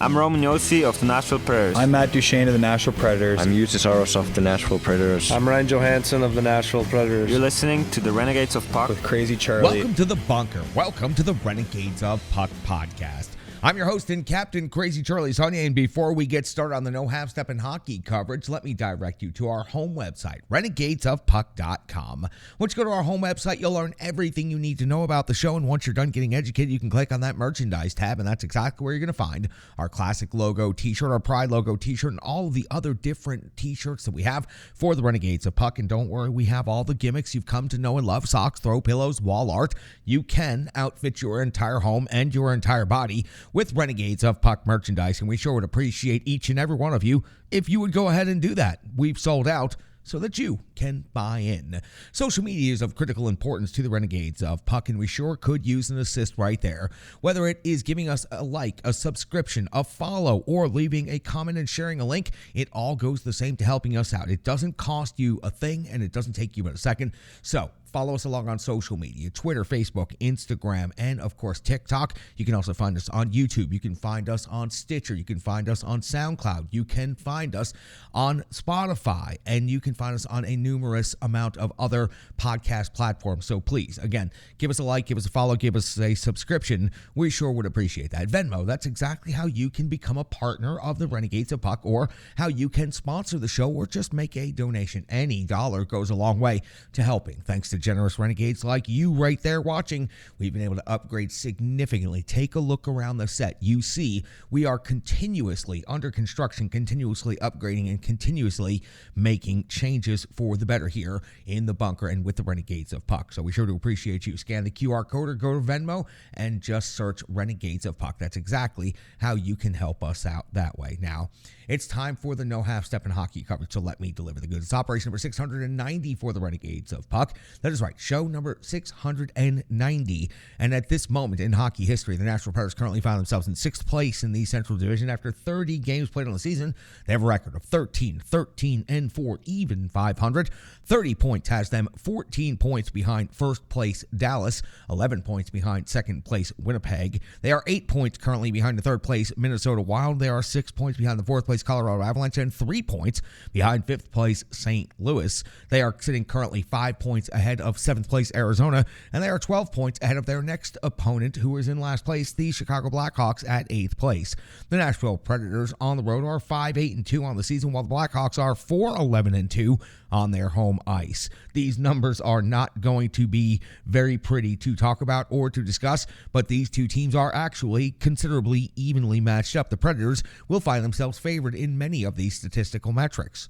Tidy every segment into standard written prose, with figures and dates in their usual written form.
I'm Roman Yossi of the Nashville Predators. I'm Matt Duchesne of the Nashville Predators. I'm Justus Aros of the Nashville Predators. I'm Ryan Johansson of the Nashville Predators. You're listening to the Renegades of Puck with Crazy Charlie. Welcome to the bunker. Welcome to the Renegades of Puck podcast. I'm your host and Captain Crazy Charlie Saunier, and before we get started on the No Half Step in Hockey coverage, let me direct you to our home website, renegadesofpuck.com. Once you go to our home website, you'll learn everything you need to know about the show, and once you're done getting educated, you can click on that merchandise tab, and that's exactly where you're going to find our classic logo t-shirt, our Pride logo t-shirt, and all of the other different t-shirts that we have for the Renegades of Puck. And don't worry, we have all the gimmicks you've come to know and love: socks, throw pillows, wall art. You can outfit your entire home and your entire body with Renegades of Puck merchandise, and we sure would appreciate each and every one of you if you would go ahead and do that. We've sold out so that you can buy in. Social media is of critical importance to the Renegades of Puck, and we sure could use an assist right there. Whether it is giving us a like, a subscription, a follow, or leaving a comment and sharing a link, it all goes the same to helping us out. It doesn't cost you a thing, and it doesn't take you but a second. So follow us along on social media: Twitter, Facebook, Instagram, and of course TikTok. You can also find us on YouTube. You can find us on Stitcher. You can find us on SoundCloud. You can find us on Spotify, and you can find us on a numerous amount of other podcast platforms. So please, again, give us a like, give us a follow, give us a subscription. We sure would appreciate that. Venmo, that's exactly how you can become a partner of the Renegades of Puck, or how you can sponsor the show, or just make a donation. Any dollar goes a long way to helping. Thanks to generous renegades like you right there watching, we've been able to upgrade significantly. Take a look around the set. You see, we are continuously under construction, continuously upgrading, and continuously making changes for the better here in the bunker and with the Renegades of Puck. So we sure do appreciate you. Scan the QR code or go to Venmo and just search Renegades of Puck. That's exactly how you can help us out that way. Now, it's time for the No Half Step in Hockey coverage, so let me deliver the goods. It's operation number 690 for the Renegades of Puck. That is right, show number 690. And at this moment in hockey history, the Nashville Predators currently find themselves in 6th place in the Central Division. After 30 games played on the season, they have a record of 13-4, even 500. 30 points has them 14 points behind first place Dallas, 11 points behind second place Winnipeg. They are 8 points currently behind the third place Minnesota Wild. They are 6 points behind the fourth place Colorado Avalanche, and 3 points behind fifth place St. Louis. They are sitting currently 5 points ahead of seventh place Arizona, and they are 12 points ahead of their next opponent, who is in last place, the Chicago Blackhawks, at 8th place. The Nashville Predators on the road are 5-8-2 on the season, while the Blackhawks are 4-11-2 on their home ice. These numbers are not going to be very pretty to talk about or to discuss, but these two teams are actually considerably evenly matched up. The Predators will find themselves favored in many of these statistical metrics.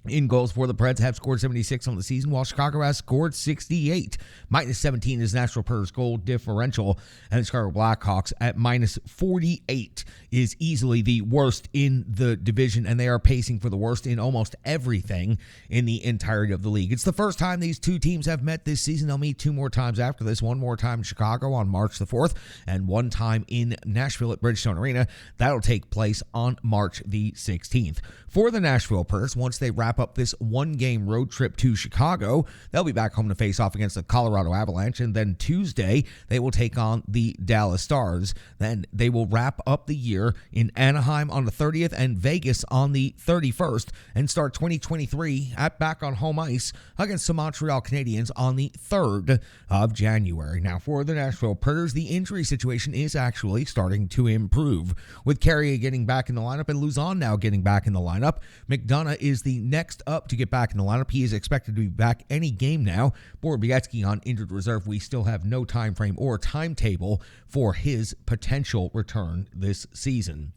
In goals for the Preds have scored 76 on the season, while Chicago has scored 68. -17 is Nashville Predators goal differential, and the Chicago Blackhawks at -48 is easily the worst in the division, and they are pacing for the worst in almost everything in the entirety of the league. It's the first time these two teams have met this season. They'll meet 2 more times after this, one more time in Chicago on March the 4th, and one time in Nashville at Bridgestone Arena. That'll take place on March the 16th. For the Nashville Predators, once they wrap up this 1-game road trip to Chicago, they'll be back home to face off against the Colorado Avalanche, and then Tuesday they will take on the Dallas Stars. Then they will wrap up the year in Anaheim on the 30th and Vegas on the 31st, and start 2023 back on home ice against the Montreal Canadiens on the 3rd of January. Now, for the Nashville Predators, the injury situation is actually starting to improve, with Carrier getting back in the lineup and Luzon now getting back in the lineup. McDonough is the next up to get back in the lineup. He is expected to be back any game now. Borowiecki on injured reserve. We still have no time frame or timetable for his potential return this season.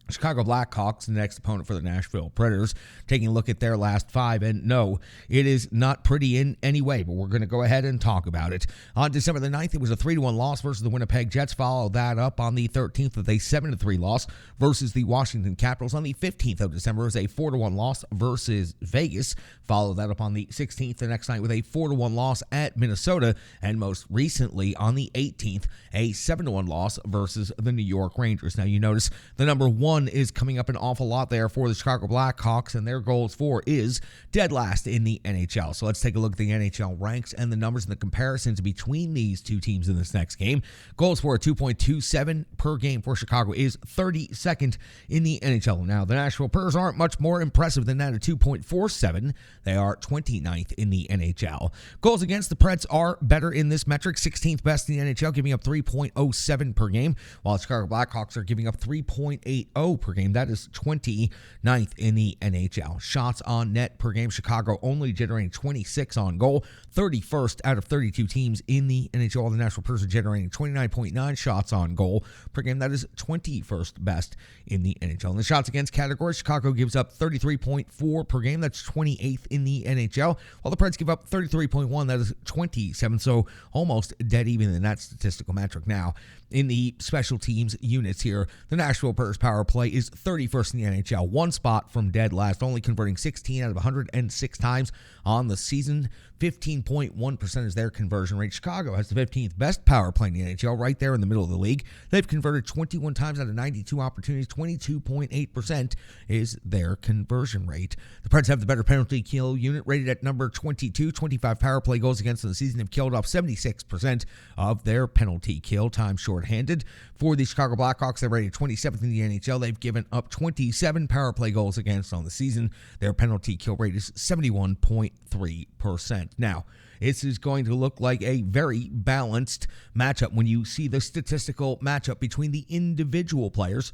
Chicago Blackhawks, the next opponent for the Nashville Predators, taking a look at their last 5, and no, it is not pretty in any way, but we're going to go ahead and talk about it. On December the 9th, it was a 3-1 loss versus the Winnipeg Jets. Followed that up on the 13th with a 7-3 loss versus the Washington Capitals. On the 15th of December, it was a 4-1 loss versus Vegas. Followed that up on the 16th, the next night, with a 4-1 loss at Minnesota, and most recently on the 18th, a 7-1 loss versus the New York Rangers. Now, you notice the number 1 one is coming up an awful lot there for the Chicago Blackhawks, and their goals for is dead last in the NHL. So let's take a look at the NHL ranks and the numbers and the comparisons between these two teams in this next game. Goals for 2.27 per game for Chicago is 32nd in the NHL. Now, the Nashville Predators aren't much more impressive than that at 2.47. They are 29th in the NHL. Goals against the Preds are better in this metric, 16th best in the NHL, giving up 3.07 per game, while the Chicago Blackhawks are giving up 3.80 per game. That is 29th in the NHL. Shots on net per game, Chicago only generating 26 on goal, 31st out of 32 teams in the NHL. The Nashville Predators are generating 29.9 shots on goal per game. That is 21st best in the NHL. In the shots against category, Chicago gives up 33.4 per game. That's 28th in the NHL, while the Preds give up 33.1. That is 27th, so almost dead even in that statistical metric. Now, in the special teams units here, the Nashville Predators power play is 31st in the NHL, one spot from dead last, only converting 16 out of 106 times on the season. 15.1% is their conversion rate. Chicago has the 15th best power play in the NHL, right there in the middle of the league. They've converted 21 times out of 92 opportunities. 22.8% is their conversion rate. The Preds have the better penalty kill unit, rated at number 22. 25 power play goals against in the season have killed off 76% of their penalty kill time shorthanded. For the Chicago Blackhawks, they're rated 27th in the NHL. They've given up 27 power play goals against on the season. Their penalty kill rate is 71.3%. Now, this is going to look like a very balanced matchup when you see the statistical matchup between the individual players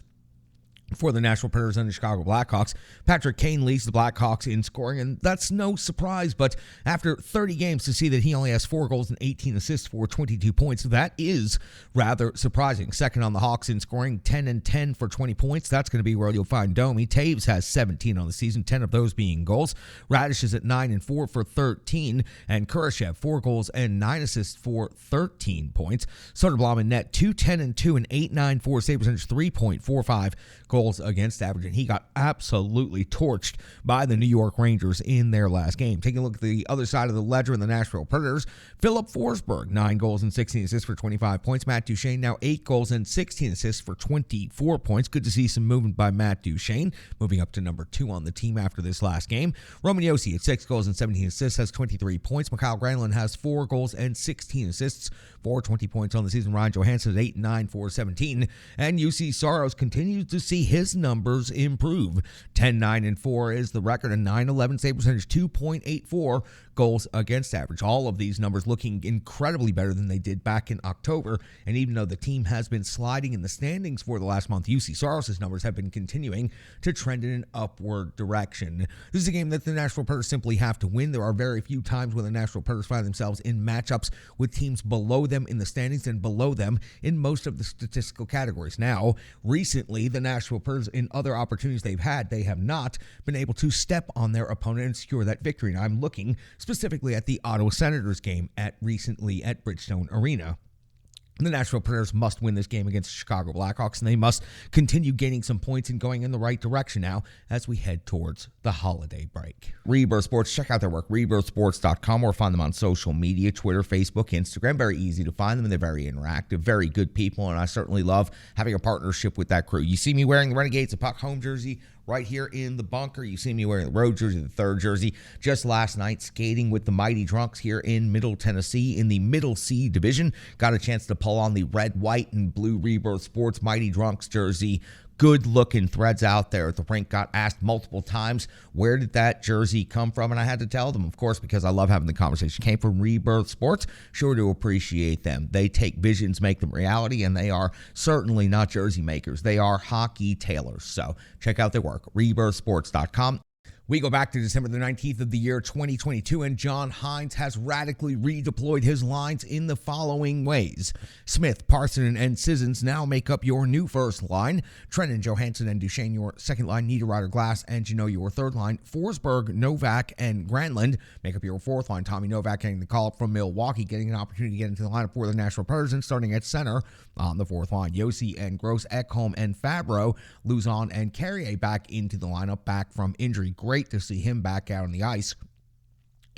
for the Nashville Predators and the Chicago Blackhawks. Patrick Kane leads the Blackhawks in scoring, and that's no surprise, but after 30 games to see that he only has 4 goals and 18 assists for 22 points, that is rather surprising. Second on the Hawks in scoring, 10 and 10 for 20 points. That's going to be where you'll find Domi. Taves has 17 on the season, 10 of those being goals. Radish is at 9 and 4 for 13, and Kurashev 4 goals and 9 assists for 13 points. Soderblom in net, 2-10 and 2 and 8.94 save percentage, 3.45 goals against average, and he got absolutely torched by the New York Rangers in their last game. Taking a look at the other side of the ledger in the Nashville Predators, Philip Forsberg, 9 goals and 16 assists for 25 points. Matt Duchene, now 8 goals and 16 assists for 24 points. Good to see some movement by Matt Duchene, moving up to number 2 on the team after this last game. Roman Josi at 6 goals and 17 assists has 23 points. Mikhail Granlund has 4 goals and 16 assists for 20 points on the season. Ryan Johansson at 8 and 9 for 17. And UC Saros continues to see his numbers improve. 10-9 and 4 is the record, and 9-11 save percentage, 2.84 goals against average. All of these numbers looking incredibly better than they did back in October. And even though the team has been sliding in the standings for the last month, UC Saros' numbers have been continuing to trend in an upward direction. This is a game that the Nashville Predators simply have to win. There are very few times when the Nashville Predators find themselves in matchups with teams below them in the standings and below them in most of the statistical categories. Now, recently, the Nashville Predators, in other opportunities they've had, they have not been able to step on their opponent and secure that victory. And I'm looking specifically at the Ottawa Senators game recently at Bridgestone Arena. The Nashville Predators must win this game against the Chicago Blackhawks, and they must continue gaining some points and going in the right direction now as we head towards the holiday break. Rebirth Sports, check out their work, rebirthsports.com, or find them on social media, Twitter, Facebook, Instagram. Very easy to find them, and they're very interactive, very good people, and I certainly love having a partnership with that crew. You see me wearing the Renegades of Puck home jersey right here in the bunker. You see me wearing the road jersey, the third jersey, just last night skating with the Mighty Drunks here in Middle Tennessee in the Middle C Division. Got a chance to pull on the red, white, and blue Rebirth Sports Mighty Drunks jersey. Good looking threads out there at the rink. Got asked multiple times, where did that jersey come from? And I had to tell them, of course, because I love having the conversation. Came from Rebirth Sports. Sure to appreciate them. They take visions, make them reality, and they are certainly not jersey makers. They are hockey tailors. So check out their work, rebirthsports.com. We go back to December the 19th of the year 2022, and John Hines has radically redeployed his lines in the following ways. Smith, Parson, and Sissons now make up your new first line. Trennan, Johansson, and Duchene your second line. Niederreiter, Glass, and Janot your third line. Forsberg, Novak, and Granlund make up your fourth line. Tommy Novak getting the call-up from Milwaukee, getting an opportunity to get into the lineup for the Nashville Predators, and starting at center on the fourth line. Josi and Gross, Ekholm, and Fabro, Luzon, and Carrier back into the lineup, back from injury. Great to see him back out on the ice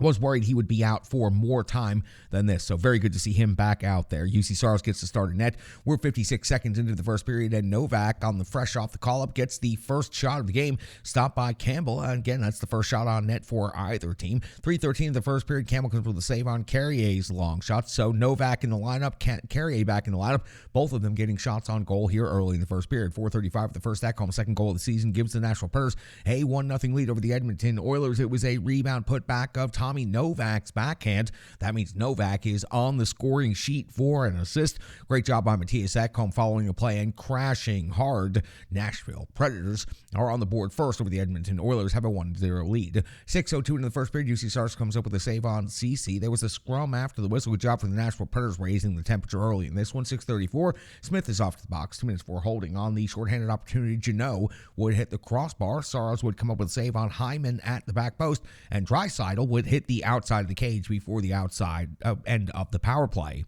Was worried he would be out for more time than this. So very good to see him back out there. UC Saros gets the start at net. We're 56 seconds into the first period, and Novak on the fresh off the call-up gets the first shot of the game, stopped by Campbell. And again, that's the first shot on net for either team. 3:13 in the first period, Campbell comes with a save on Carrier's long shot. So Novak in the lineup, Carrier back in the lineup, both of them getting shots on goal here early in the first period. 4:35 for the first Ekholm, second goal of the season, gives the Nashville Predators a 1-0 lead over the Edmonton Oilers. It was a rebound put back of Tommy Novak's backhand. That means Novak is on the scoring sheet for an assist. Great job by Matthias Ekholm following the play and crashing hard. Nashville Predators are on the board first over the Edmonton Oilers, have a 1-0 lead. 6:02 in the first period, UC Saros comes up with a save on CC. There was a scrum after the whistle. Good job for the Nashville Predators raising the temperature early in this one. 6:34, Smith is off to the box. 2 minutes for holding on the shorthanded opportunity. Janot would hit the crossbar. Saros would come up with a save on Hyman at the back post, and Draisaitl would hit the outside of the cage before the outside end of the power play.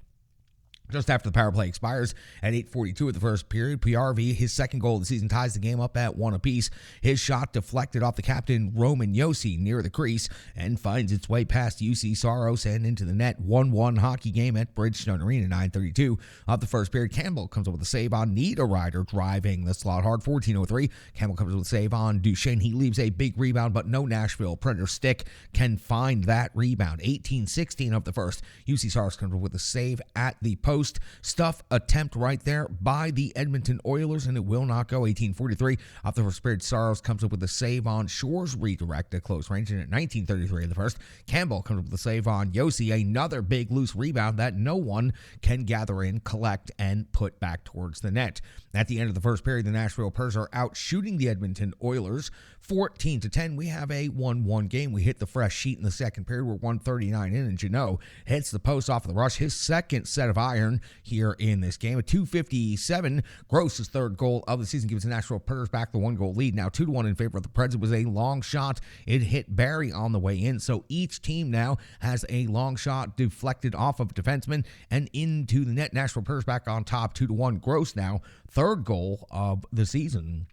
Just after the power play expires at 8:42 of the first period, PRV, his second goal of the season, ties the game up at 1 apiece. His shot deflected off the captain, Roman Josi, near the crease and finds its way past UC Saros and into the net. 1-1 hockey game at Bridgestone Arena, 9:32 of the first period. Campbell comes up with a save on Niederreiter, driving the slot hard. 14:03, Campbell comes up with a save on Duchesne. He leaves a big rebound, but no Nashville Predator stick can find that rebound. 18:16 of the first, UC Saros comes up with a save at the post. Stuff attempt right there by the Edmonton Oilers, and it will not go. 18:43 off the first period, Saros comes up with a save on Shore's redirect at close range, and at 19:33 of the first, Campbell comes up with a save on Josi, another big loose rebound that no one can gather in, collect, and put back towards the net. At the end of the first period, the Nashville Predators are out shooting the Edmonton Oilers 14-10. We have a 1-1 game. We hit the fresh sheet in the second period. We're 1:39 in, and Janot hits the post off of the rush, his second set of iron here in this game. At 2:57, Gross's third goal of the season gives the Nashville Predators back the 1-goal lead. Now 2-1 in favor of the Preds. It was a long shot. It hit Barry on the way in, so each team now has a long shot deflected off of defenseman and into the net. Nashville Predators back on top, 2-1. Gross now, third goal of the season.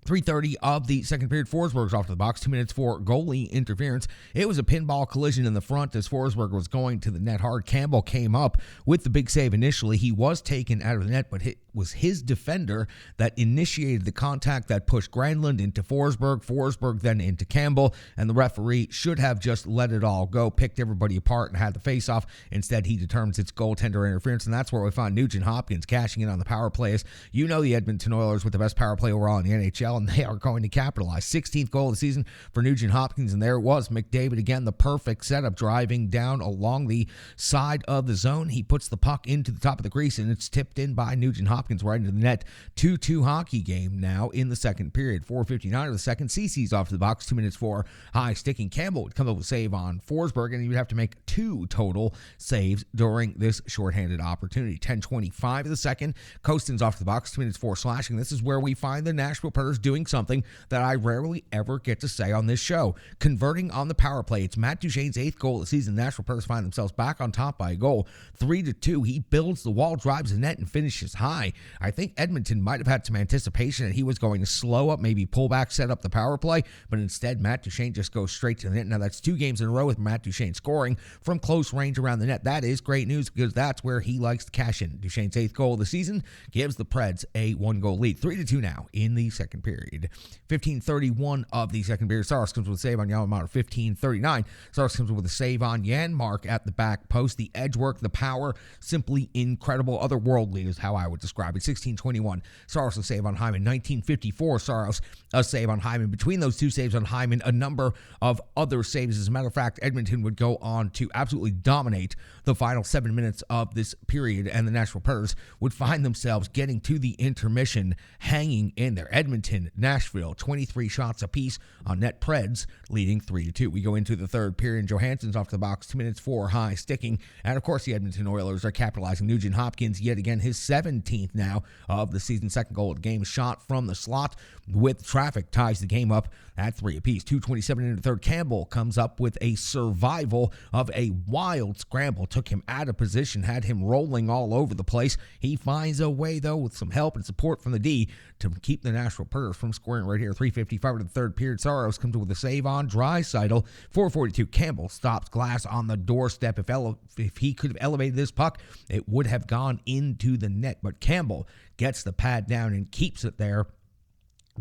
3:30 of the second period, Forsberg's off to the box. 2 minutes for goalie interference. It was a pinball collision in the front as Forsberg was going to the net hard. Campbell came up with the big save initially. He was taken out of the net, but it was his defender that initiated the contact that pushed Granlund into Forsberg. Forsberg then into Campbell, and the referee should have just let it all go, picked everybody apart, and had the face-off. Instead, he determines it's goaltender interference, and that's where we find Nugent Hopkins cashing in on the power plays. You know the Edmonton Oilers with the best power play overall in the NHL, and they are going to capitalize. 16th goal of the season for Nugent Hopkins, and there it was. McDavid again, the perfect setup, driving down along the side of the zone. He puts the puck into the top of the crease, and it's tipped in by Nugent Hopkins right into the net. 2-2 hockey game now in the second period. 4:59 of the second. CC's off to the box. 2 minutes for high sticking. Campbell would come up with a save on Forsberg, and he would have to make 2 total saves during this shorthanded opportunity. 10:25 of the second. Kostin's off to the box. 2 minutes for slashing. This is where we find the Nashville Predators doing something that I rarely ever get to say on this show. Converting on the power play. It's Matt Duchene's 8th goal of the season. The Nashville Predators find themselves back on top by a goal. 3-2. He builds the wall, drives the net, and finishes high. I think Edmonton might have had some anticipation that he was going to slow up, maybe pull back, set up the power play, but instead Matt Duchene just goes straight to the net. Now that's 2 games in a row with Matt Duchene scoring from close range around the net. That is great news because that's where he likes to cash in. Duchene's 8th goal of the season gives the Preds a 1-goal lead. 3-2 now in the second period. 15:31 of the second period. Saros comes with a save on Yamamoto. 15:39. Saros comes with a save on Janmark at the back post. The edge work, the power, simply incredible. Otherworldly is how I would describe it. 16:21. Saros a save on Hyman. 19:54. Saros a save on Hyman. Between those 2 saves on Hyman, a number of other saves. As a matter of fact, Edmonton would go on to absolutely dominate the final 7 minutes of this period, and the Nashville Predators would find themselves getting to the intermission, hanging in there. Edmonton, Nashville, 23 shots apiece on net. Preds leading 3-2. We go into the third period. Johansson's off the box. 2 minutes for high sticking, and of course the Edmonton Oilers are capitalizing. Nugent Hopkins, yet again, his 17th now of the season, second goal of the game, shot from the slot with traffic, ties the game up at 3 apiece. 2:27 into the third. Campbell comes up with a survival of a wild scramble, took him out of position, had him rolling all over the place. He finds a way, though, with some help and support from the D, to keep the Nashville Predators Predators from scoring right here. 3:55 to the third period. Saros comes with a save on Draisaitl. 4:42. Campbell stops Glass on the doorstep. If he could have elevated this puck, it would have gone into the net. But Campbell gets the pad down and keeps it there.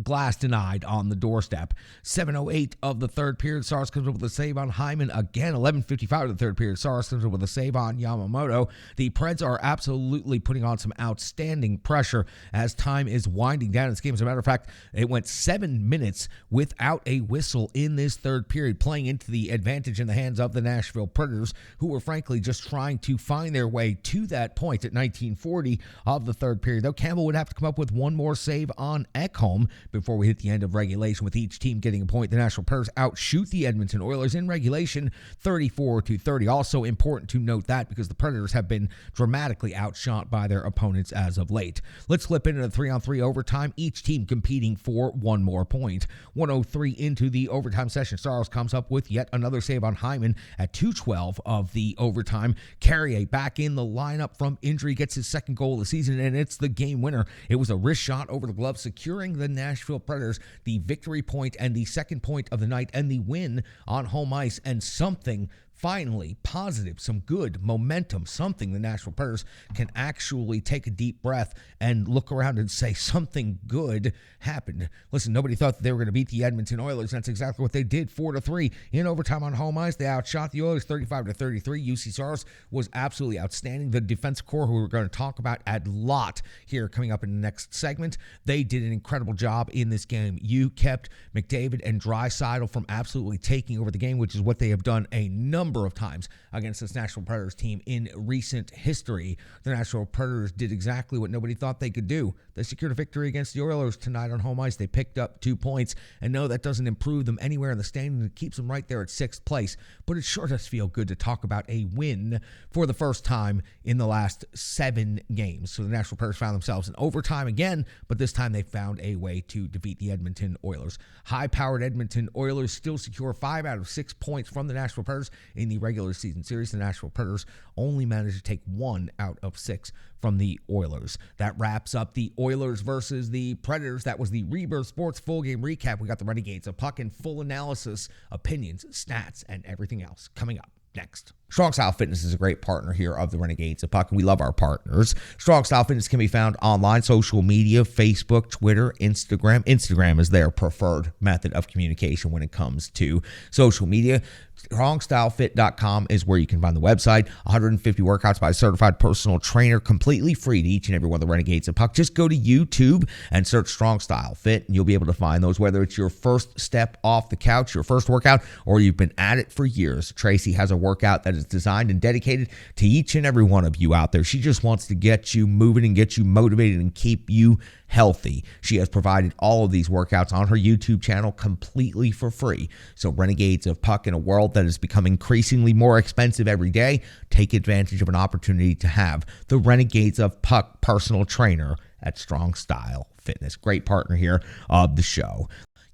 Glass denied on the doorstep. 7:08 of the third period. Saros comes up with a save on Hyman again. 11:55 of the third period. Saros comes up with a save on Yamamoto. The Preds are absolutely putting on some outstanding pressure as time is winding down in this game. As a matter of fact, it went 7 minutes without a whistle in this third period, playing into the advantage in the hands of the Nashville Predators, who were frankly just trying to find their way to that point at 19:40 of the third period. Though Campbell would have to come up with one more save on Ekholm before we hit the end of regulation, with each team getting a point. The Nashville Predators outshoot the Edmonton Oilers in regulation 34-30. Also important to note that because the Predators have been dramatically outshot by their opponents as of late. Let's flip into the 3-on-3 overtime, each team competing for one more point. 1:03 into the overtime session. Saros comes up with yet another save on Hyman at 2:12 of the overtime. Carrier back in the lineup from injury, gets his second goal of the season, and it's the game winner. It was a wrist shot over the glove, securing the Nashville Predators the victory point and the second point of the night and the win on home ice, and something finally positive, some good momentum, something the Nashville Predators can actually take a deep breath and look around and say something good happened. Listen, nobody thought that they were going to beat the Edmonton Oilers. That's exactly what they did. 4-3 in overtime on home ice. They outshot the Oilers 35-33. UC Saros was absolutely outstanding. The defensive core, who we're going to talk about a lot here coming up in the next segment, they did an incredible job in this game. You kept McDavid and Draisaitl from absolutely taking over the game, which is what they have done a number of times against this Nashville Predators team in recent history. The Nashville Predators did exactly what nobody thought they could do. They secured a victory against the Oilers tonight on home ice. They picked up 2 points, and no, that doesn't improve them anywhere in the standings. It keeps them right there at 6th place, but it sure does feel good to talk about a win for the first time in the last 7 games. So the Nashville Predators found themselves in overtime again, but this time they found a way to defeat the Edmonton Oilers. High-powered Edmonton Oilers still secure 5 out of 6 points from the Nashville Predators in the regular season series. The Nashville Predators only managed to take 1 out of 6 from the Oilers. That wraps up the Oilers versus the Predators. That was the Rebirth Sports full game recap. We got the Renegades of Puck and full analysis, opinions, stats, and everything else coming up next. Strong Style Fitness is a great partner here of the Renegades of Puck, and we love our partners. Strong Style Fitness can be found online, social media, Facebook, Twitter, Instagram. Instagram is their preferred method of communication when it comes to social media. StrongStyleFit.com is where you can find the website. 150 workouts by a certified personal trainer, completely free to each and every one of the Renegades of Puck. Just go to YouTube and search Strong Style Fit, and you'll be able to find those, whether it's your first step off the couch, your first workout, or you've been at it for years. Tracy has a workout that is designed and dedicated to each and every one of you out there. She just wants to get you moving and get you motivated and keep you healthy. She has provided all of these workouts on her YouTube channel completely for free. So Renegades of Puck, in a world that is becoming increasingly more expensive every day, take advantage of an opportunity to have the Renegades of Puck personal trainer at Strong Style Fitness. Great partner here of the show.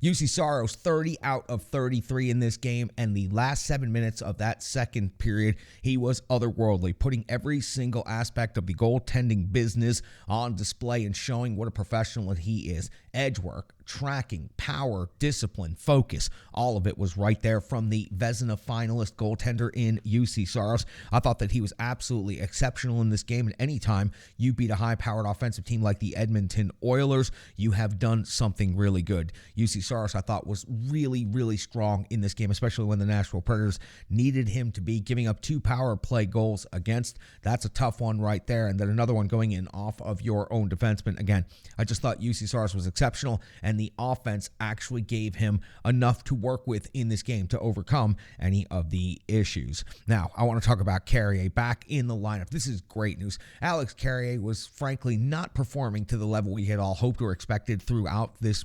UC Saros 30 out of 33 in this game, and the last 7 minutes of that second period, he was otherworldly, putting every single aspect of the goaltending business on display and showing what a professional he is. Edge work, tracking, power, discipline, focus, all of it was right there from the Vezina finalist goaltender in UC Saros. I thought that he was absolutely exceptional in this game, and anytime you beat a high-powered offensive team like the Edmonton Oilers, you have done something really good. UC Saros, I thought, was really, really strong in this game, especially when the Nashville Predators needed him to be, giving up 2 power play goals against. That's a tough one right there, and then another one going in off of your own defenseman. Again, I just thought UC Saros was exceptional, and the offense actually gave him enough to work with in this game to overcome any of the issues. Now, I want to talk about Carrier back in the lineup. This is great news. Alex Carrier was frankly not performing to the level we had all hoped or expected throughout this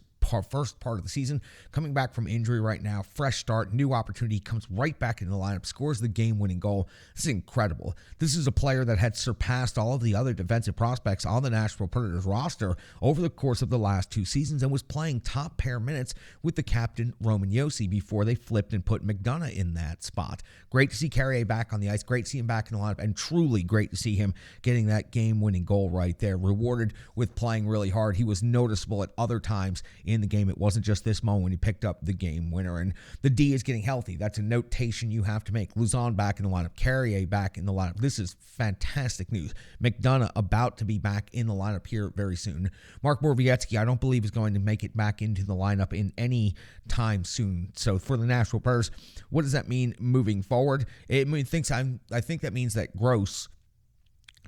first part of the season. Coming back from injury right now, fresh start, new opportunity, comes right back into the lineup, scores the game-winning goal. This is incredible. This is a player that had surpassed all of the other defensive prospects on the Nashville Predators roster over the course of the last 2 seasons and was playing top pair minutes with the captain Roman Josi before they flipped and put McDonough in that spot. Great to see Carrier back on the ice, great to see him back in the lineup, and truly great to see him getting that game-winning goal right there, rewarded with playing really hard. He was noticeable at other times in in the game. It wasn't just this moment when he picked up the game winner. And the D is getting healthy. That's a notation you have to make. Luzon back in the lineup. Carrier back in the lineup. This is fantastic news. McDonough about to be back in the lineup here very soon. Mark Borowiecki, I don't believe is going to make it back into the lineup in any time soon. So for the Nashville Predators, what does that mean moving forward? I think that means that Gross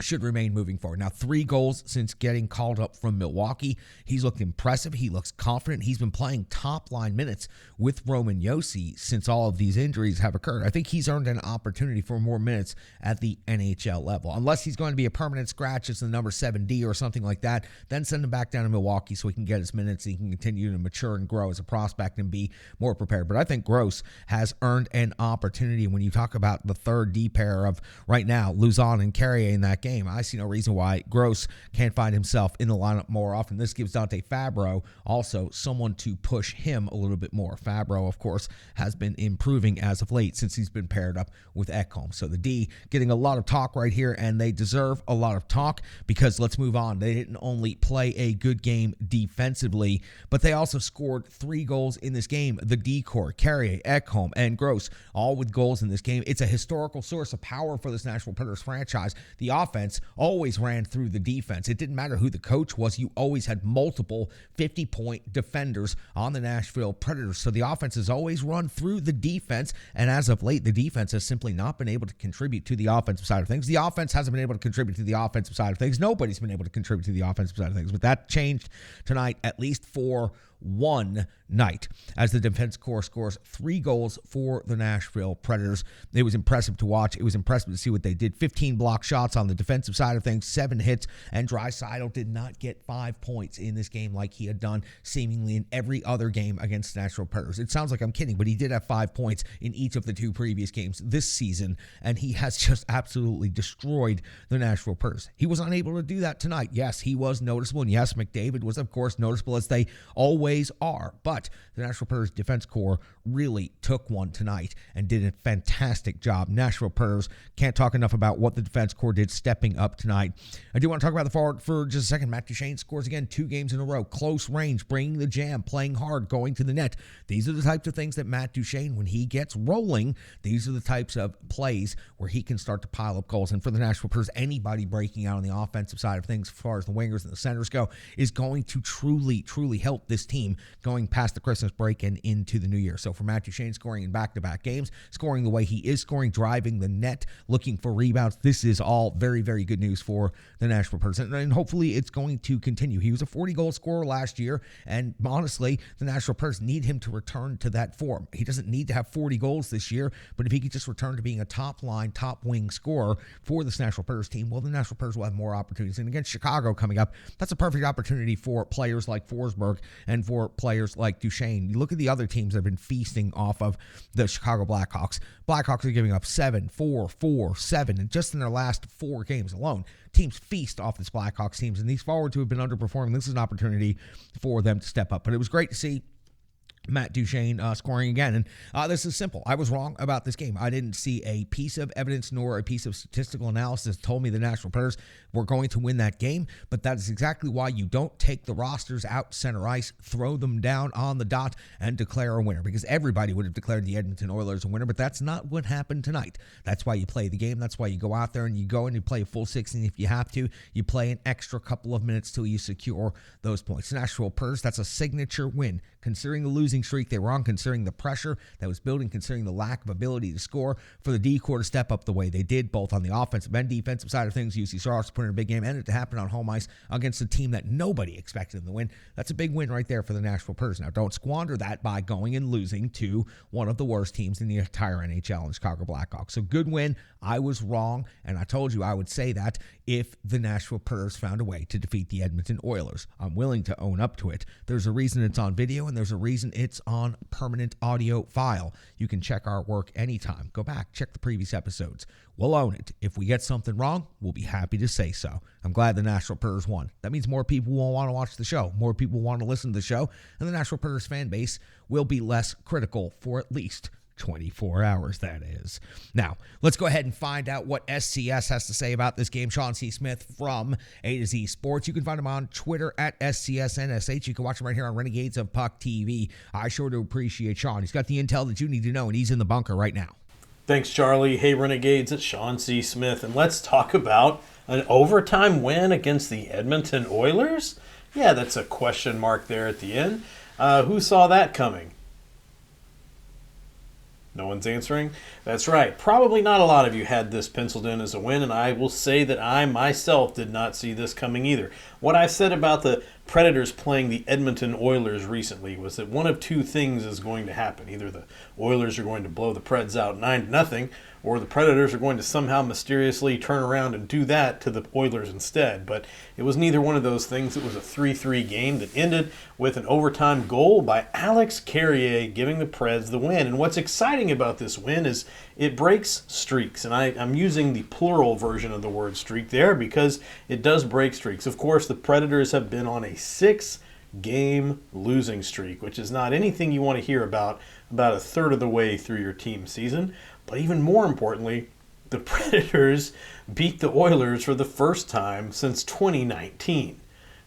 should remain moving forward. Now, 3 goals since getting called up from Milwaukee. He's looked impressive. He looks confident. He's been playing top-line minutes with Roman Josi since all of these injuries have occurred. I think he's earned an opportunity for more minutes at the NHL level. Unless he's going to be a permanent scratch as the number 7D or something like that, then send him back down to Milwaukee so he can get his minutes and he can continue to mature and grow as a prospect and be more prepared. But I think Gross has earned an opportunity. When you talk about the third D pair of right now, Luzon and Carrier in that game, I see no reason why Gross can't find himself in the lineup more often. This gives Dante Fabro also someone to push him a little bit more. Fabro, of course, has been improving as of late since he's been paired up with Ekholm. So the D getting a lot of talk right here, and they deserve a lot of talk because let's move on. They didn't only play a good game defensively, but they also scored 3 goals in this game. The D core, Carrier, Ekholm, and Gross, all with goals in this game. It's a historical source of power for this Nashville Predators franchise. The offense always ran through the defense. It didn't matter who the coach was. You always had multiple 50-point defenders on the Nashville Predators. So the offense has always run through the defense, and as of late, the defense has simply not been able to contribute to the offensive side of things. The offense hasn't been able to contribute to the offensive side of things. Nobody's been able to contribute to the offensive side of things, but that changed tonight, at least for one night, as the defense core scores 3 goals for the Nashville Predators. It was impressive to watch. It was impressive to see what they did. 15 block shots on the defensive side of things, 7 hits, and Draisaitl did not get 5 points in this game like he had done seemingly in every other game against the Nashville Predators. It sounds like I'm kidding, but he did have 5 points in each of the 2 previous games this season, and he has just absolutely destroyed the Nashville Predators. He was unable to do that tonight. Yes, he was noticeable, and yes, McDavid was, of course, noticeable, as they always are, but the Nashville Predators defense core really took one tonight and did a fantastic job. Nashville Predators, can't talk enough about what the defense core did stepping up tonight. I do want to talk about the forward for just a second. Matt Duchene scores again 2 games in a row. Close range, bringing the jam, playing hard, going to the net. These are the types of things that Matt Duchene, when he gets rolling, these are the types of plays where he can start to pile up goals. And for the Nashville Predators, anybody breaking out on the offensive side of things, as far as the wingers and the centers go, is going to truly help this team going past the Christmas break and into the new year. So for Matt Duchene scoring in back-to-back games, scoring the way he is scoring, driving the net, looking for rebounds, this is all very, very good news for the Nashville Predators. And hopefully it's going to continue. He was a 40-goal scorer last year, and honestly, the Nashville Predators need him to return to that form. He doesn't need to have 40 goals this year, but if he could just return to being a top-line, top-wing scorer for this Nashville Predators team, well, the Nashville Predators will have more opportunities. And against Chicago coming up, that's a perfect opportunity for players like Forsberg and for players like Duchene. You look at the other teams that have been feasting off of the Chicago Blackhawks. Blackhawks are giving up 7, 4, 4, 7, and just in their last 4 games alone, teams feast off this Blackhawks teams, and these forwards who have been underperforming, this is an opportunity for them to step up. But it was great to see Matt Duchene scoring again. And this is simple. I was wrong about this game. I didn't see a piece of evidence nor a piece of statistical analysis that told me the Nashville Predators were going to win that game, but that is exactly why you don't take the rosters out center ice, throw them down on the dot, and declare a winner, because everybody would have declared the Edmonton Oilers a winner, but that's not what happened tonight. That's why you play the game. That's why you go out there and you go and you play a full 16 if you have to. You play an extra couple of minutes till you secure those points. Nashville Predators, that's a signature win. Considering the losing streak they were on, considering the pressure that was building, considering the lack of ability to score, for the D-core to step up the way they did, both on the offensive and defensive side of things. UC Saros put in a big game, and it to happen on home ice against a team that nobody expected them to win. That's a big win right there for the Nashville Predators. Now, don't squander that by going and losing to one of the worst teams in the entire NHL, in Chicago Blackhawks. So good win. I was wrong, and I told you I would say that if the Nashville Predators found a way to defeat the Edmonton Oilers. I'm willing to own up to it. There's a reason it's on video, and there's a reason it's on permanent audio file. You can check our work anytime. Go back, check the previous episodes. We'll own it. If we get something wrong, we'll be happy to say so. I'm glad the Nashville Predators won. That means more people will want to watch the show. More people want to listen to the show, and the Nashville Predators fan base will be less critical for at least 24 hours, that is. Now, let's go ahead and find out what SCS has to say about this game. Sean C. Smith from A to Z Sports. You can find him on Twitter at SCSNSH. You can watch him right here on Renegades of Puck TV. I sure do appreciate Sean. He's got the intel that you need to know, and he's in the bunker right now. Thanks, Charlie. Hey, Renegades, it's Sean C. Smith, and let's talk about an overtime win against the Edmonton Oilers. Yeah, that's a question mark there at the end. Who saw that coming? No one's answering? That's right. Probably not a lot of you had this penciled in as a win, and I will say that I myself did not see this coming either. What I said about the Predators playing the Edmonton Oilers recently was that one of two things is going to happen. Either the Oilers are going to blow the Preds out 9-0, or the Predators are going to somehow mysteriously turn around and do that to the Oilers instead. But it was neither one of those things. It was a 3-3 game that ended with an overtime goal by Alex Carrier giving the Preds the win. And what's exciting about this win is it breaks streaks. And I'm using the plural version of the word streak there because it does break streaks. Of course, the Predators have been on a 6-game losing streak, which is not anything you want to hear about a third of the way through your team season. But even more importantly, the Predators beat the Oilers for the first time since 2019.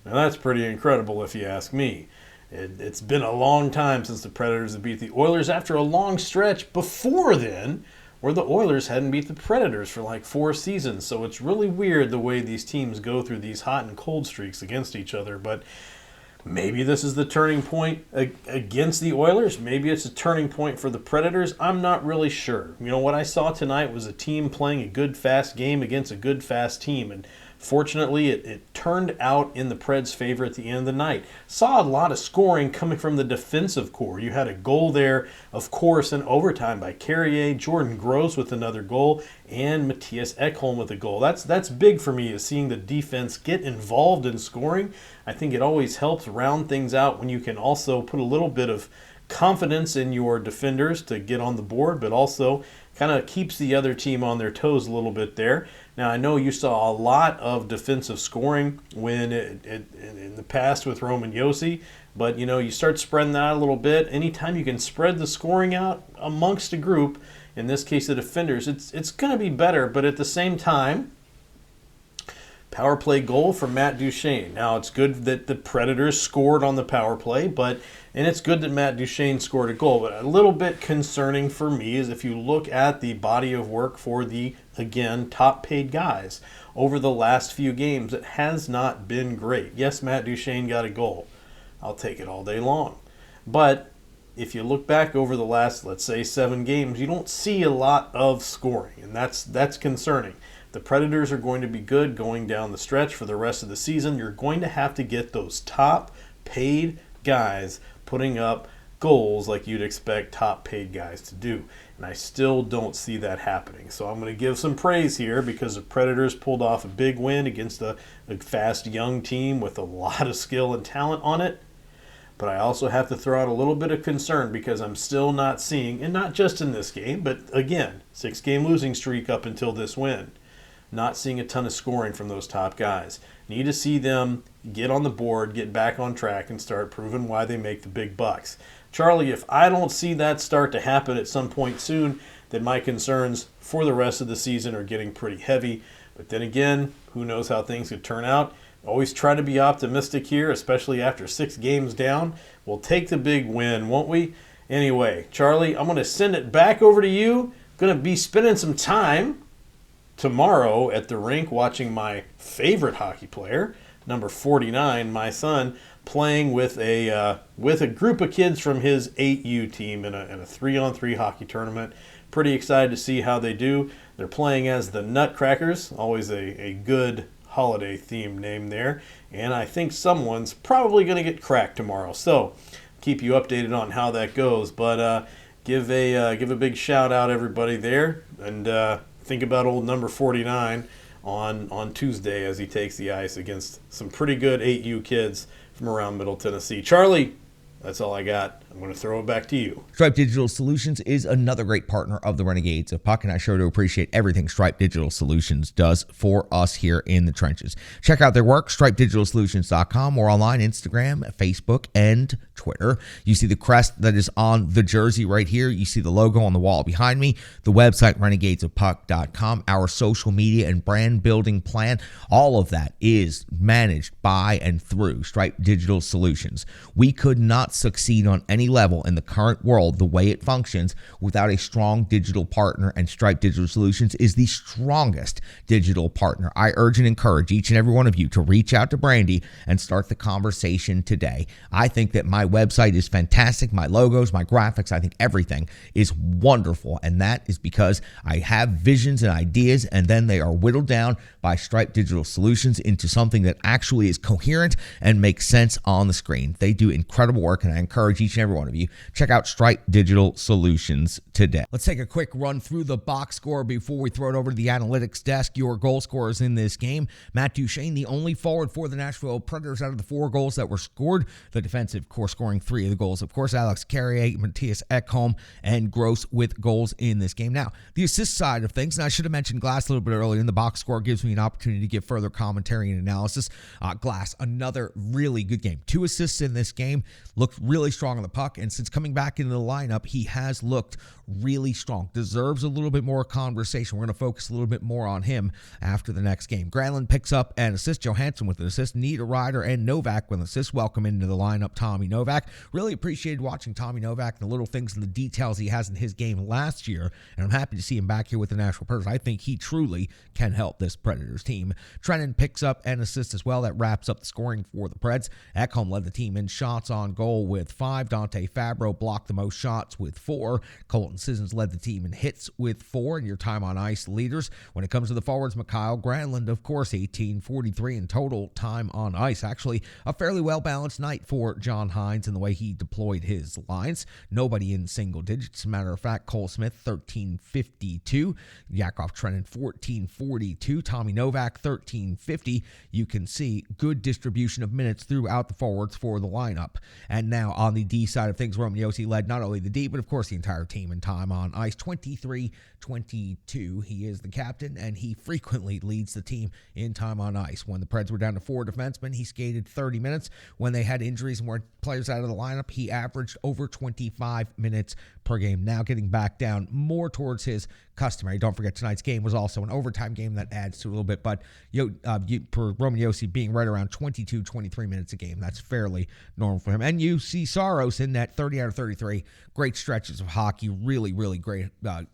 Now that's pretty incredible if you ask me. It's been a long time since the Predators have beat the Oilers after a long stretch before then where the Oilers hadn't beat the Predators for like 4 seasons. So it's really weird the way these teams go through these hot and cold streaks against each other. But maybe this is the turning point against the Oilers. Maybe it's a turning point for the Predators. I'm not really sure. You know, what I saw tonight was a team playing a good, fast game against a good, fast team. And fortunately, it turned out in the Preds' favor at the end of the night. Saw a lot of scoring coming from the defensive core. You had a goal there, of course, in overtime by Carrier, Jordan Gross with another goal, and Matthias Ekholm with a goal. That's big for me, is seeing the defense get involved in scoring. I think it always helps round things out when you can also put a little bit of confidence in your defenders to get on the board, but also kind of keeps the other team on their toes a little bit there. Now, I know you saw a lot of defensive scoring when in the past with Roman Josi, but you know, you start spreading that out a little bit. Anytime you can spread the scoring out amongst a group, in this case the defenders, it's going to be better. But at the same time, power play goal from Matt Duchene. Now, it's good that the Predators scored on the power play, and it's good that Matt Duchene scored a goal. But a little bit concerning for me is if you look at the body of work for the, again, top-paid guys over the last few games, it has not been great. Yes, Matt Duchene got a goal. I'll take it all day long. But if you look back over the last, let's say, 7 games, you don't see a lot of scoring, and that's concerning. The Predators are going to be good going down the stretch for the rest of the season. You're going to have to get those top-paid guys putting up goals like you'd expect top-paid guys to do. And I still don't see that happening. So I'm going to give some praise here because the Predators pulled off a big win against a fast, young team with a lot of skill and talent on it. But I also have to throw out a little bit of concern because I'm still not seeing, and not just in this game, but again, 6-game losing streak up until this win. Not seeing a ton of scoring from those top guys. Need to see them get on the board, get back on track, and start proving why they make the big bucks. Charlie, if I don't see that start to happen at some point soon, then my concerns for the rest of the season are getting pretty heavy. But then again, who knows how things could turn out. Always try to be optimistic here, especially after 6 games down. We'll take the big win, won't we? Anyway, Charlie, I'm going to send it back over to you. Going to be spending some time tomorrow at the rink watching my favorite hockey player, number 49, my son, playing with a group of kids from his 8U team in a 3-on-3 hockey tournament. Pretty excited to see how they do. They're playing as the Nutcrackers, always a good holiday themed name there, and I think someone's probably going to get cracked tomorrow. So keep you updated on how that goes. But give a big shout out everybody there, and think about old number 49 on Tuesday as he takes the ice against some pretty good 8U kids from around Middle Tennessee. Charlie, that's all I got. I'm going to throw it back to you. Stripe Digital Solutions is another great partner of the Renegades of Puck, and I sure do appreciate everything Stripe Digital Solutions does for us here in the trenches. Check out their work, stripedigitalsolutions.com, or online, Instagram, Facebook, and Twitter. You see the crest that is on the jersey right here. You see the logo on the wall behind me, the website, renegadesofpuck.com, our social media and brand building plan. All of that is managed by and through Stripe Digital Solutions. We could not succeed on any level in the current world the way it functions without a strong digital partner, and Stripe Digital Solutions is the strongest digital partner. I urge and encourage each and every one of you to reach out to Brandy and start the conversation today. I think that my website is fantastic. My logos, my graphics, I think everything is wonderful, and that is because I have visions and ideas, and then they are whittled down by Stripe Digital Solutions into something that actually is coherent and makes sense on the screen. They do incredible work, and I encourage each and every one of you, check out Stripe Digital Solutions today. Let's take a quick run through the box score before we throw it over to the analytics desk. Your goal scorers in this game: Matt Duchesne, the only forward for the Nashville Predators out of the 4 goals that were scored. The defensive core scoring 3 of the goals. Of course, Alex Carrier, Matthias Ekholm, and Gross with goals in this game. Now, the assist side of things, and I should have mentioned Glass a little bit earlier, and the box score gives me an opportunity to give further commentary and analysis. Glass, another really good game. 2 assists in this game, looked really strong on the puck, and since coming back into the lineup, he has looked really strong. Deserves a little bit more conversation. We're going to focus a little bit more on him after the next game. Granlund picks up an assist. Johansson with an assist. Niederreiter and Novak with an assist. Welcome into the lineup, Tommy Novak. Really appreciated watching Tommy Novak and the little things and the details he has in his game last year, and I'm happy to see him back here with the Nashville Predators. I think he truly can help this Predators team. Trennan picks up an assist as well. That wraps up the scoring for the Preds. Ekholm led the team in shots on goal with 5. Dante Fabro blocked the most shots with 4. Colton Sissons led the team in hits with 4, and your time on ice leaders. When it comes to the forwards, Mikhail Granlund, of course, 18:43 in total time on ice. Actually, a fairly well-balanced night for John Hines in the way he deployed his lines. Nobody in single digits. As a matter of fact, Cole Smith, 13:52. Yakov Trennan, 14:42. Tommy Novak, 13:50. You can see good distribution of minutes throughout the forwards for the lineup. And now on the D side of things, Roman Josi led not only the D, but of course the entire team in time on ice, 23-22. He is the captain, and he frequently leads the team in time on ice. When the Preds were down to 4 defensemen, he skated 30 minutes. When they had injuries and were players out of the lineup, he averaged over 25 minutes per game. Now getting back down more towards his customary. Don't forget, tonight's game was also an overtime game that adds to a little bit, but for Roman Josi being right around 22-23 minutes a game, that's fairly normal for him. And you see Saros in net, 30 out of 33. Great stretches of hockey. Really, really great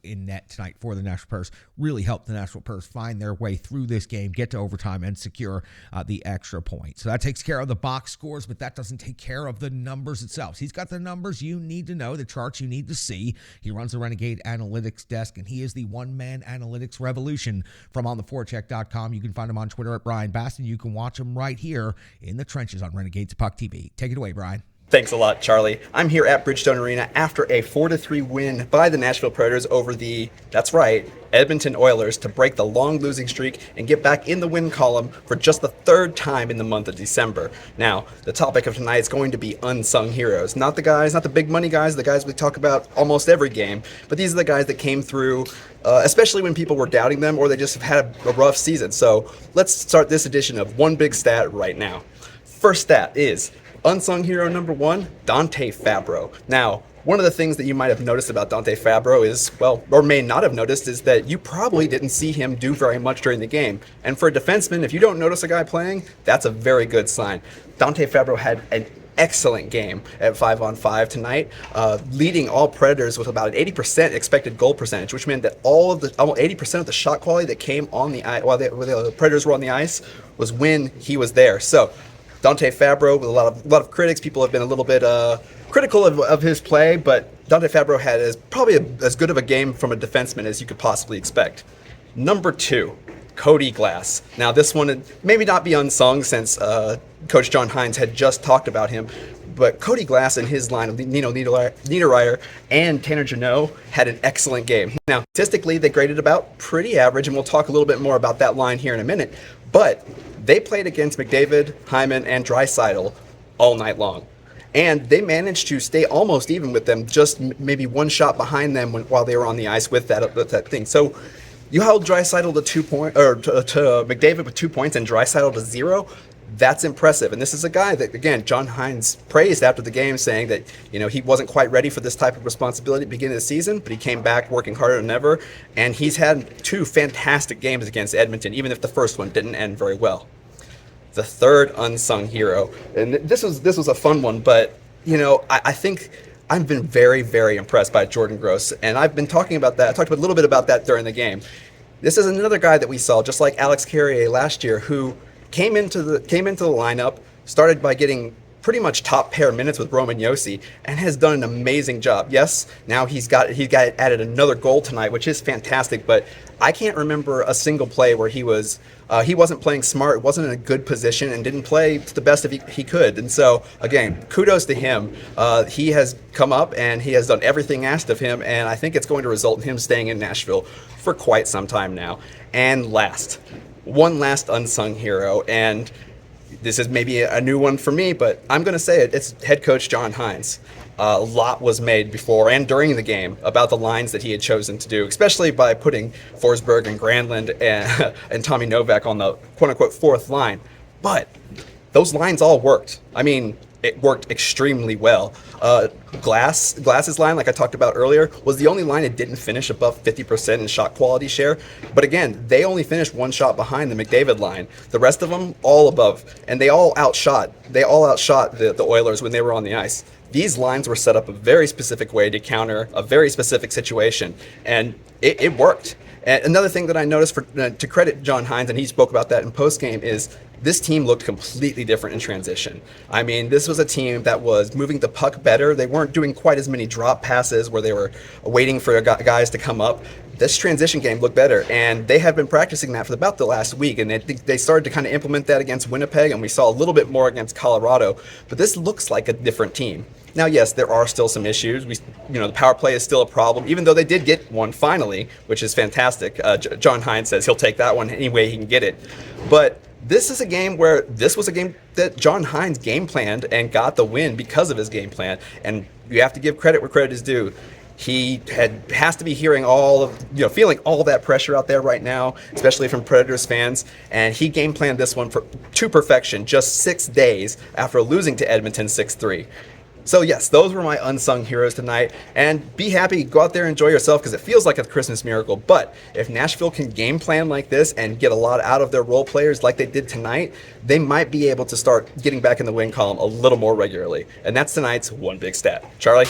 in net tonight for the Nashville Predators. Really helped the Nashville Predators find their way through this game, get to overtime, and secure the extra point. So that takes care of the box scores, but that doesn't take care of the numbers itself. He's got the numbers you need to know, the charts you need to see. He runs the Renegade Analytics desk, and he is the one-man analytics revolution from ontheforecheck.com. You can find him on Twitter at Brian Baston. You can watch him right here in the trenches on Renegades of Puck TV. Take it away, Brian. Thanks a lot, Charlie. I'm here at Bridgestone Arena after a 4-3 win by the Nashville Predators over the, that's right, Edmonton Oilers to break the long losing streak and get back in the win column for just the 3rd time in the month of December. Now, the topic of tonight is going to be unsung heroes. Not the guys, not the big money guys, the guys we talk about almost every game, but these are the guys that came through, especially when people were doubting them or they just have had a rough season. So let's start this edition of One Big Stat right now. First stat is unsung hero number 1, Dante Fabro. Now, one of the things that you might have noticed about Dante Fabro is, well, or may not have noticed, is that you probably didn't see him do very much during the game. And for a defenseman, if you don't notice a guy playing, that's a very good sign. Dante Fabro had an excellent game at 5-on-5 tonight, leading all Predators with about an 80% expected goal percentage, which meant that almost 80% of the shot quality that came on the ice while the Predators were on the ice was when he was there. So Dante Fabro, with a lot of critics, people have been a little bit critical of his play, but Dante Fabro had probably as good of a game from a defenseman as you could possibly expect. Number 2, Cody Glass. Now, this one maybe not be unsung since Coach John Hines had just talked about him, but Cody Glass and his line of Nino Niederreiter and Tanner Jeannot had an excellent game. Now, statistically, they graded about pretty average, and we'll talk a little bit more about that line here in a minute, but they played against McDavid, Hyman, and Draisaitl all night long. And they managed to stay almost even with them, just maybe one shot behind them while they were on the ice with that thing. So you held Draisaitl to 2 points, or to McDavid with 2 points and Draisaitl to 0. That's impressive. And this is a guy that, again, John Hines praised after the game, saying that, he wasn't quite ready for this type of responsibility at the beginning of the season, but he came back working harder than ever. And he's had 2 fantastic games against Edmonton, even if the first one didn't end very well. The third unsung hero, and this was a fun one, but, I think I've been very, very impressed by Jordan Gross. And I've been talking about that. I talked a little bit about that during the game. This is another guy that we saw, just like Alex Carrier last year, who came into the lineup, started by getting pretty much top pair minutes with Roman Josi, and has done an amazing job. Yes, now he's got added another goal tonight, which is fantastic, but I can't remember a single play where he wasn't playing smart, wasn't in a good position, and didn't play to the best of he could. And so, again, kudos to him. He has come up and he has done everything asked of him, and I think it's going to result in him staying in Nashville for quite some time now. And one last unsung hero, and this is maybe a new one for me, but I'm going to say it. It's head coach John Hines. A lot was made before and during the game about the lines that he had chosen to do, especially by putting Forsberg and Granlund and Tommy Novak on the quote-unquote fourth line. But those lines all worked. I mean, it worked extremely well. Glass's line, like I talked about earlier, was the only line that didn't finish above 50% in shot quality share. But again, they only finished one shot behind the McDavid line. The rest of them, all above. And they all outshot the Oilers when they were on the ice. These lines were set up a very specific way to counter a very specific situation, and it worked. And another thing that I noticed, to credit John Hines, and he spoke about that in postgame, is this team looked completely different in transition. I mean, this was a team that was moving the puck better. They weren't doing quite as many drop passes where they were waiting for guys to come up. This transition game looked better, and they had been practicing that for about the last week, and they started to kind of implement that against Winnipeg, and we saw a little bit more against Colorado. But this looks like a different team. Now, yes, there are still some issues. The power play is still a problem, even though they did get one finally, which is fantastic. John Hines says he'll take that one any way he can get it. But this was a game that John Hines game planned and got the win because of his game plan. And you have to give credit where credit is due. He has to be feeling all that pressure out there right now, especially from Predators fans. And he game planned this one to perfection just 6 days after losing to Edmonton 6-3. So yes, those were my unsung heroes tonight, and be happy, go out there and enjoy yourself, because it feels like a Christmas miracle. But if Nashville can game plan like this and get a lot out of their role players like they did tonight, they might be able to start getting back in the win column a little more regularly. And that's tonight's One Big Stat. Charlie?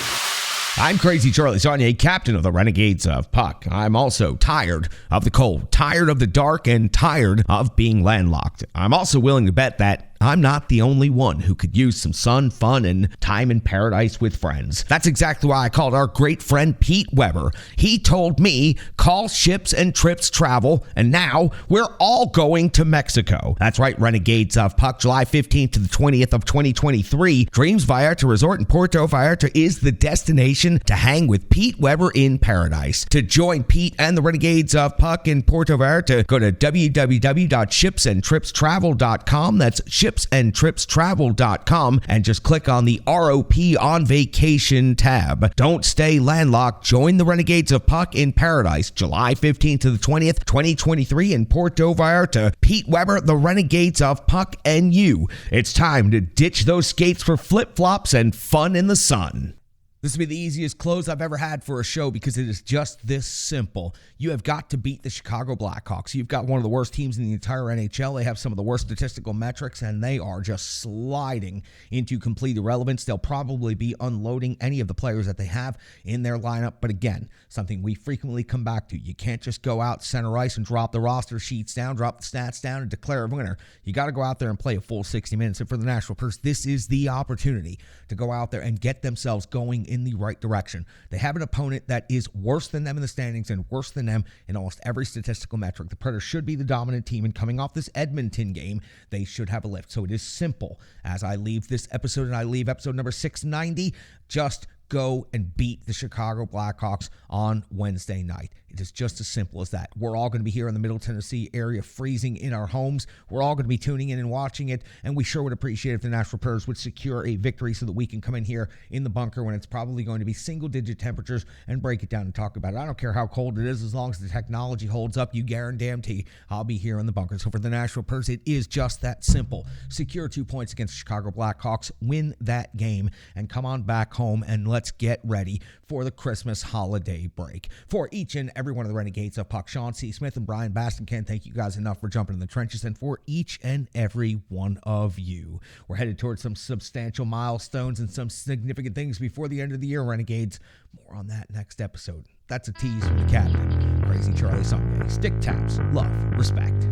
I'm Crazy Charlie Saunier, captain of the Renegades of Puck. I'm also tired of the cold, tired of the dark, and tired of being landlocked. I'm also willing to bet that I'm not the only one who could use some sun, fun, and time in paradise with friends. That's exactly why I called our great friend Pete Weber. He told me, call Ships and Trips Travel, and now we're all going to Mexico. That's right, Renegades of Puck, July 15th to the 20th of 2023. Dreams Vallarta Resort in Puerto Vallarta is the destination to hang with Pete Weber in paradise. To join Pete and the Renegades of Puck in Puerto Vallarta, go to www.shipsandtripstravel.com. That's shipsandtripstravel.com, and just click on the ROP on vacation tab. Don't stay landlocked. Join the Renegades of Puck in paradise, July 15th to the 20th, 2023 in Puerto Vallarta. Pete Weber, the Renegades of Puck, and you. It's time to ditch those skates for flip-flops and fun in the sun. This will be the easiest close I've ever had for a show, because it is just this simple. You have got to beat the Chicago Blackhawks. You've got one of the worst teams in the entire NHL. They have some of the worst statistical metrics, and they are just sliding into complete irrelevance. They'll probably be unloading any of the players that they have in their lineup. But again, something we frequently come back to. You can't just go out center ice and drop the roster sheets down, drop the stats down, and declare a winner. You got to go out there and play a full 60 minutes. And for the Nashville Predators, this is the opportunity to go out there and get themselves going in the right direction. They have an opponent that is worse than them in the standings and worse than them in almost every statistical metric. The Predators should be the dominant team, and coming off this Edmonton game, they should have a lift. So it is simple. As I leave this episode and I leave episode number 690, just go and beat the Chicago Blackhawks on Wednesday night. It is just as simple as that. We're all going to be here in the Middle Tennessee area, freezing in our homes. We're all going to be tuning in and watching it, and we sure would appreciate if the Nashville Predators would secure a victory so that we can come in here in the bunker when it's probably going to be single-digit temperatures and break it down and talk about it. I don't care how cold it is, as long as the technology holds up, you guarantee I'll be here in the bunker. So for the Nashville Predators, it is just that simple. Secure 2 points against the Chicago Blackhawks, win that game, and come on back home, and let's get ready for the Christmas holiday break. For each and every one of the Renegades of Puck, Sean C. Smith and Brian Baston can't thank you guys enough for jumping in the trenches, and for each and every one of you, we're headed towards some substantial milestones and some significant things before the end of the year, Renegades. More on that next episode. That's a tease from the captain, Crazy Charlie Saunier. Stick taps, love, respect.